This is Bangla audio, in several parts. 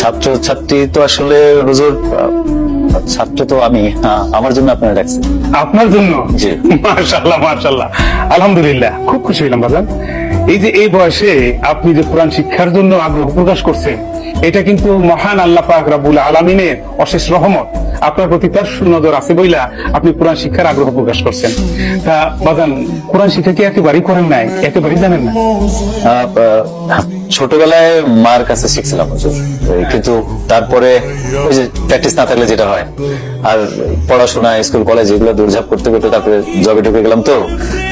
ছাত্র ছাত্রী তো আসলে হুজুর, ছাত্র তো আমি, আমার জন্য আপনারা ডাকছেন। আপনার জন্য? জি। মাশাআল্লাহ মাশাআল্লাহ, আলহামদুলিল্লাহ, খুব খুশি হলাম বাজান। এই যে এই বয়সে আপনি যে কোরআন শিক্ষার জন্য আগ্রহ প্রকাশ করছেন, এটা কিন্তু মহান আল্লাহ পাক রব্বুল আলামিনের অশেষ রহমত। আপনার প্রতি তার সুনজর আছে বইলা আপনি কোরআন শিক্ষার আগ্রহ প্রকাশ করছেন। তা বাজান, কোরআন শিক্ষা কি একেবারেই করেন নাই, একেবারেই জানেন না? ছোটবেলায় মার কাছে শিখছিলাম হুজুর, কিন্তু তারপরে ওই যে প্র্যাকটিস না থাকলে যেটা হয়, আর পড়াশোনা, স্কুল কলেজ এগুলো দৌড়ঝাঁপ করতে করতে তারপরে জবে ঢুকে গেলাম, তো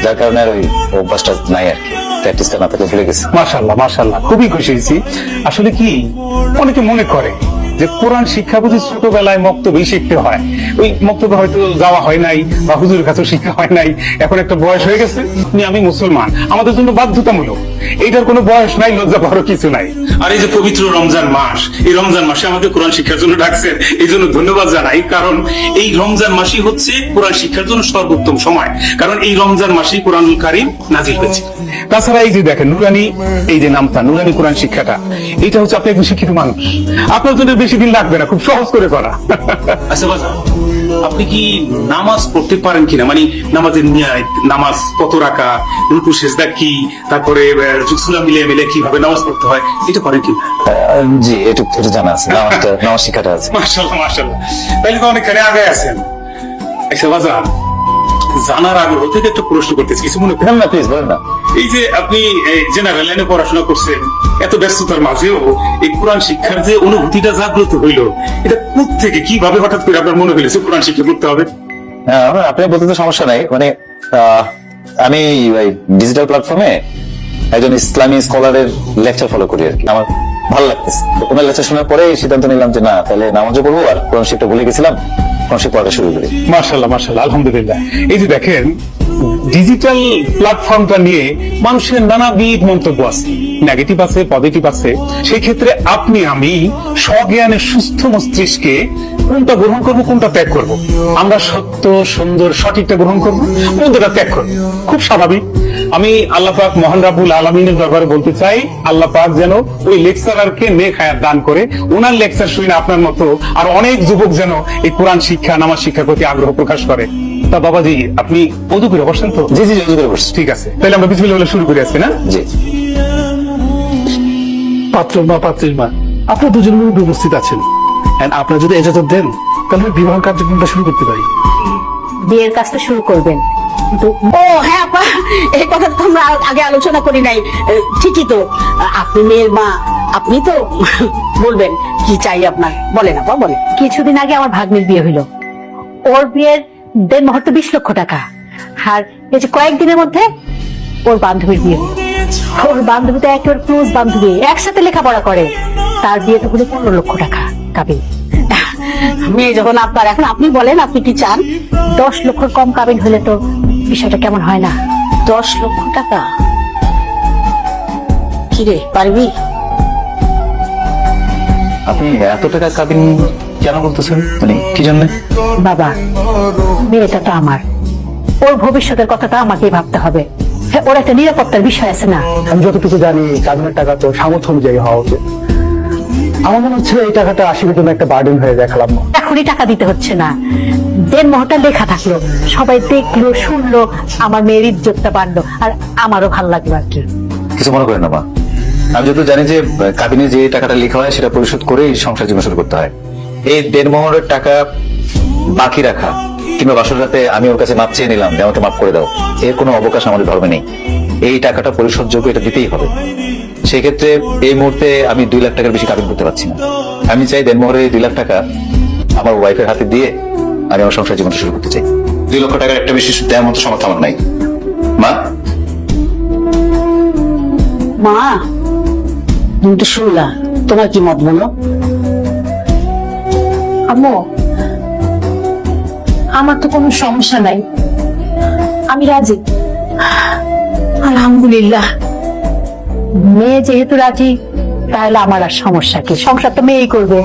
যার কারণে আর ওই অভ্যাসটা নাই আর কি, প্র্যাকটিসটা না থাকলে ভুলে গেছি। মাশাআল্লাহ মাশাআল্লাহ, খুবই খুশি হয়েছি। আসলে কি, অনেকে মনে করে যে কোরআন শিক্ষা বুঝি ছোটবেলায় মক্তবেই শিখতে হয়, ওই মক্তবে হয়তো যাওয়া হয় নাই বা হুজুরের কাছে শিক্ষা হয় নাই, এখন একটা বয়স হয়ে গেছে, আমি মুসলমান, আমাদের জন্য বাধ্যতামূলক, এইটার কোনো বয়স নাই, লজ্জা পাওয়ার কিছু নাই। আর এই যে পবিত্র রমজান মাস, এই রমজান মাসে আমাদের কোরআন শিক্ষার জন্য ডাকছেন, এই জন্য ধন্যবাদ জানাই। কারণ এই রমজান মাসই হচ্ছে কোরআন শিক্ষার জন্য সর্বোত্তম সময়, কারণ এই রমজান মাসেই কোরআনুল কারীম নাজিল হয়েছে। তাছাড়া এই যে দেখেন নুরানি, এই যে নামটা নুরানি কোরআন শিক্ষাটা, এটা হচ্ছে আপনি একজন শিক্ষিত মানুষ, আপনার জন্য বেশি দিন লাগবে না, খুব সহজ করে করা। আচ্ছা বাজান, আপনি কি নামাজ পড়তে পারেন কিনা, মানে নামাজের নিয়াত, নামাজ কত রাকা, রুকু সেজদা কি, তারপরে সুলা মিলিয়ে মিলে কিভাবে নামাজ পড়তে হয়, এটা পারেন কিনা? জি, এটা জানা আছে, নামাজ শিক্ষাটা আছে। মাশাআল্লাহ মাশাআল্লাহ, তাহলে তো অনেকখানি আগে আছেন। আচ্ছা বাজান, জানার আগ্রহ থেকে একটা প্রশ্ন করতেছি, কিছু মনে করেন না, প্লিজ বলেন না। এই যে আপনি জেনারেল লাইনে পড়াশোনা করছেন, এত ব্যস্ততার মাঝেও এই কোরআন শিক্ষার যে অনুভূতিটা জাগ্রত হইলো, এটা কোত্থেকে, কিভাবে হঠাৎ করে আপনার মনে হইলো কোরআন শিক্ষা করতে হবে? আপনি বলতে তো সমস্যা নাই, মানে আমি ডিজিটাল প্ল্যাটফর্মে একজন ইসলামী স্কলারের লেকচার ফলো করি আর কি, আমার ভালো লাগতেছে। ওনার লেকচার শোনার পরে সিদ্ধান্ত নিলাম যে না, তাহলে নামাজও পড়বো, আর কোরআন শিক্ষা ভুলে গেছিলাম, কোরআন শিক্ষা পড়াটা শুরু করি। মাশাআল্লাহ মাশাআল্লাহ, আলহামদুলিল্লাহ। এই যে দেখেন, ডিজিটাল প্ল্যাটফর্মটা নিয়ে মানুষের নানাবিধ মন্তব্য আছে, নেগেটিভ আছে, পজিটিভ আছে। সেই ক্ষেত্রে আপনি আমি স্বজ্ঞানে সুস্থ মস্তিষ্কে কোনটা গ্রহণ করব, কোনটা ত্যাগ করব? আমরা সত্য, সুন্দর, সঠিকটা গ্রহণ করব, কোনটা ত্যাগ করব, খুব স্বাভাবিক। আমি আল্লাহ পাক মহান রাব্বুল আলামিনের দরবারে বলতে চাই, আল্লাহ পাক যেন ওই লেকচারারকে নেক হায়াত দান করে, ওনার লেকচার শুনে আপনার মতো আর অনেক যুবক যেন এই কোরআন শিক্ষা, নামাজ শিক্ষার প্রতি আগ্রহ প্রকাশ করে। তা বাবাজি, আপনি ওযু করে বসেন তো? জি জি, ওযু করে বসছি। ঠিক আছে, তাহলে আমরা বিসমিল্লাহ বলে শুরু করে আজকে, না? জি। পাত্র মা, পাত্রীর মা, আপনারা দুজন মিলে উপস্থিত আছেন, আপনারা যদি ইজাজত দেন তাহলে বিবাহ কার্যক্রমটা শুরু করতে পারি। বিয়ের কাজটা শুরু করবেন? ও হ্যাঁ আপা, এই কথা তো আমরা আগে আলোচনা করি নাই। ঠিকই তো, আপনি মেয়ের মা, আপনি তো বলবেন কি চাই আপনার, বলেন আপা বলেন। কিছুদিন আগে আমার ভাগ্নির বিয়ে হইলো, ওর বিয়ের দেড় মুহূর্তে 20 লক্ষ টাকা, আর এই যে কয়েকদিনের মধ্যে ওর বান্ধবীর বিয়ে হলো। ওর বান্ধবী তো একেবারে ক্লোজ বান্ধবী, একসাথে লেখাপড়া করে, তার বিয়েতে হলো 15 লক্ষ টাকা কাবিন। মেয়ে যখন আপনার, এখন আপনি বলেন আপনি কি চান? 10 লক্ষ কম কাবিন হলে তো বিষয়টা কেমন হয় না? 10 লক্ষ টাকা কিরে, পারবি? আপনি এত টাকা কাবিন কেন বলতেছেন, মানে কি জন্য? বাবা, মেয়েটা তো আমার, ওর ভবিষ্যতের কথাটা আমাকেই ভাবতে হবে। হ্যাঁ, ওর একটা নিরাপত্তার বিষয় আছে না? আমি যতটুকু জানি কাবিনের টাকা তো সামর্থ্য অনুযায়ী হওয়া উচিত। আমার মনে হচ্ছে এই টাকাটা আশীর্বাদের জন্য একটা বার্ডেন হয়ে যায় খালাম্মা। এখনই টাকা দিতে হচ্ছে না, দেড় মুহূর্তে লেখা থাকলো, সবাই দেখলো, শুনলো, আমার মেয়ের ইজ্জতটা বাড়লো, আর আমারও ভালো লাগলো আর কি। কিছু মনে করেন না মা, আমি যত জানি যে কাবিনে যে টাকাটা লেখা হয় সেটা পরিশোধ করে সংসার জীবন শুরু করতে হয়। এই 1.5 মোহরের টাকা বাকি রাখা, কিংবা বাসর রাতে আমি ওর কাছে মাপ চেয়ে নিলাম যে আমাকে মাফ করে দাও, এর কোনো অবকাশ আমাদের ধর্মে নেই। এই টাকাটা পরিশোধযোগ্য, এটা দিতেই হবে। সেই ক্ষেত্রে এই মুহূর্তে আমি 2 লাখ টাকার বেশি কাবিন করতে পারছি না। আমি চাই 1.5 মোহরের 2 লাখ টাকা আমার ওয়াইফের হাতে দিয়ে আমি আমার সংসার জীবনটা শুরু করতে চাই। 2 লক্ষ টাকার একটা বেশি দেওয়ার মতো সামর্থ্য আমার নাই। মা, মা তুমি তো শুনলা, তোমার কি মত বলো? আম্মু, আমার তো কোনো সমস্যা নাই, আমি রাজি। আলহামদুলিল্লাহ, মেয়ে যেহেতু রাজি, তাহলে আমার আর সমস্যা কি? সংসার তো মেয়েই করবে।